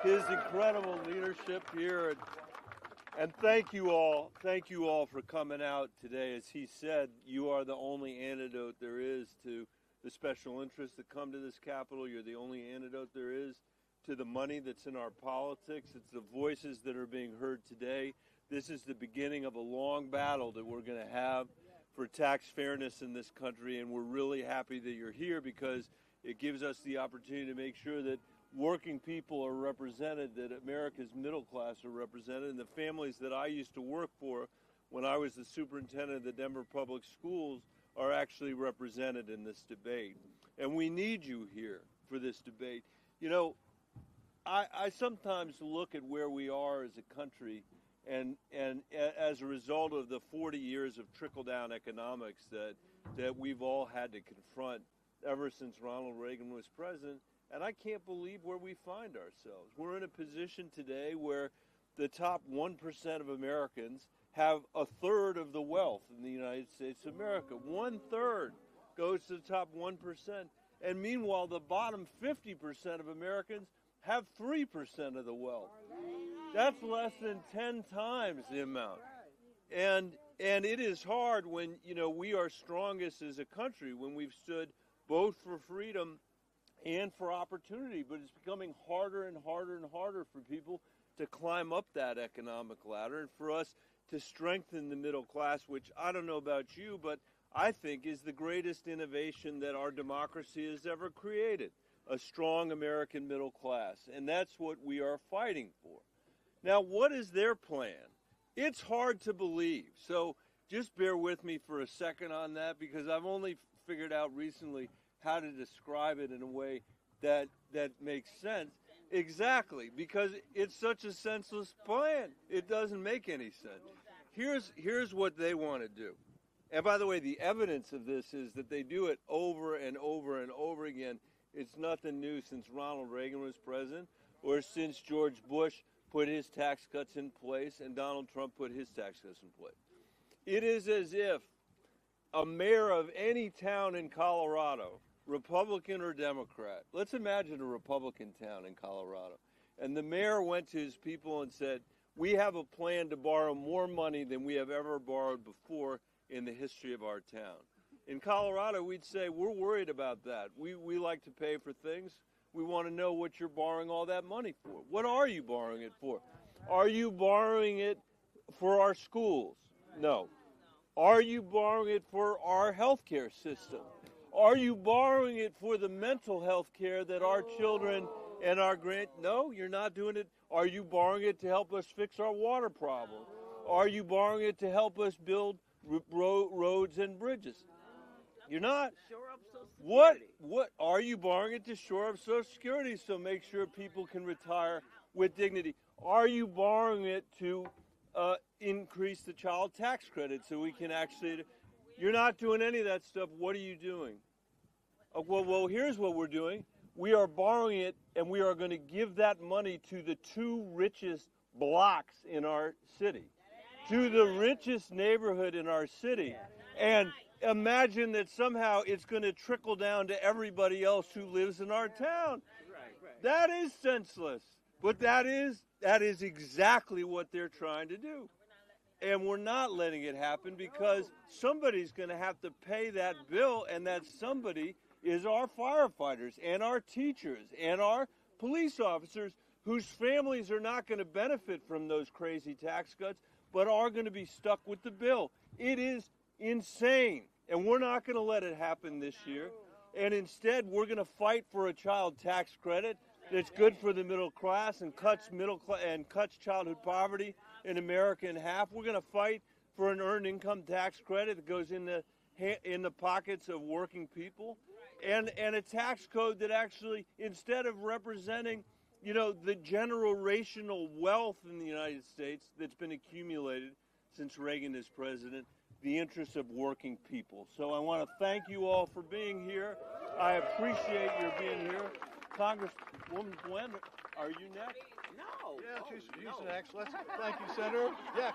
his incredible leadership here. And thank you all for coming out today. As he said, you are the only antidote there is to the special interests that come to this Capitol. You're the only antidote there is to the money that's in our politics. It's the voices that are being heard today. This is the beginning of a long battle that we're going to have for tax fairness in this country, and we're really happy that you're here because it gives us the opportunity to make sure that working people are represented, that America's middle class are represented, and the families that I used to work for when I was the superintendent of the Denver Public Schools are actually represented in this debate. And we need you here for this debate. You know, I sometimes look at where we are as a country, and as a result of the 40 years of trickle-down economics that we've all had to confront ever since Ronald Reagan was president, and I can't believe where we find ourselves. We're in a position today where the top 1% of Americans have a third of the wealth in the United States of America. 1/3 goes to the top 1%. And meanwhile, the bottom 50% of Americans have 3% of the wealth. That's less than 10 times the amount. And it is hard when, you know, we are strongest as a country, when we've stood both for freedom and for opportunity, but it's becoming harder and harder and harder for people to climb up that economic ladder and for us to strengthen the middle class, which I don't know about you, but I think is the greatest innovation that our democracy has ever created, a strong American middle class. And that's what we are fighting for. Now, what is their plan? It's hard to believe. So just bear with me for a second on that, because I've only figured out recently how to describe it in a way that makes sense. Exactly, because it's such a senseless plan. It doesn't make any sense. Here's what they want to do. And by the way, the evidence of this is that they do it over and over and over again. It's nothing new since Ronald Reagan was president or since George Bush put his tax cuts in place and Donald Trump put his tax cuts in place. It is as if a mayor of any town in Colorado, Republican or Democrat, let's imagine a Republican town in Colorado, and the mayor went to his people and said, we have a plan to borrow more money than we have ever borrowed before in the history of our town. In Colorado, we'd say, we're worried about that. We like to pay for things. We want to know what you're borrowing all that money for. What are you borrowing it for? Are you borrowing it for our schools? No. Are you borrowing it for our healthcare system? Are you borrowing it for the mental health care that our children and our No, you're not doing it. Are you borrowing it to help us fix our water problem? Are you borrowing it to help us build roads and bridges? You're not. What are you borrowing it to shore up Social Security so make sure people can retire with dignity? Are you borrowing it to increase the child tax credit so we can actually? You're not doing any of that stuff. What are you doing? Well, here's what we're doing. We are borrowing it, and we are going to give that money to the 2 richest blocks in our city, to the richest neighborhood in our city. And imagine that somehow it's going to trickle down to everybody else who lives in our town. That is senseless. But that is exactly what they're trying to do. And we're not letting it happen because somebody's going to have to pay that bill, and that somebody is our firefighters and our teachers and our police officers whose families are not going to benefit from those crazy tax cuts but are going to be stuck with the bill. It is insane, and we're not going to let it happen this year. And instead, we're going to fight for a child tax credit that's good for the middle class and cuts childhood poverty in America in half. We're going to fight for an earned income tax credit that goes in the pockets of working people, and a tax code that actually, instead of representing, you know, the generational wealth in the United States that's been accumulated since Reagan is president, the interests of working people. So I want to thank you all for being here. I appreciate your being here. Congresswoman Gwen, are you next? No. Yeah, she's next. Thank you, Senator. Yeah.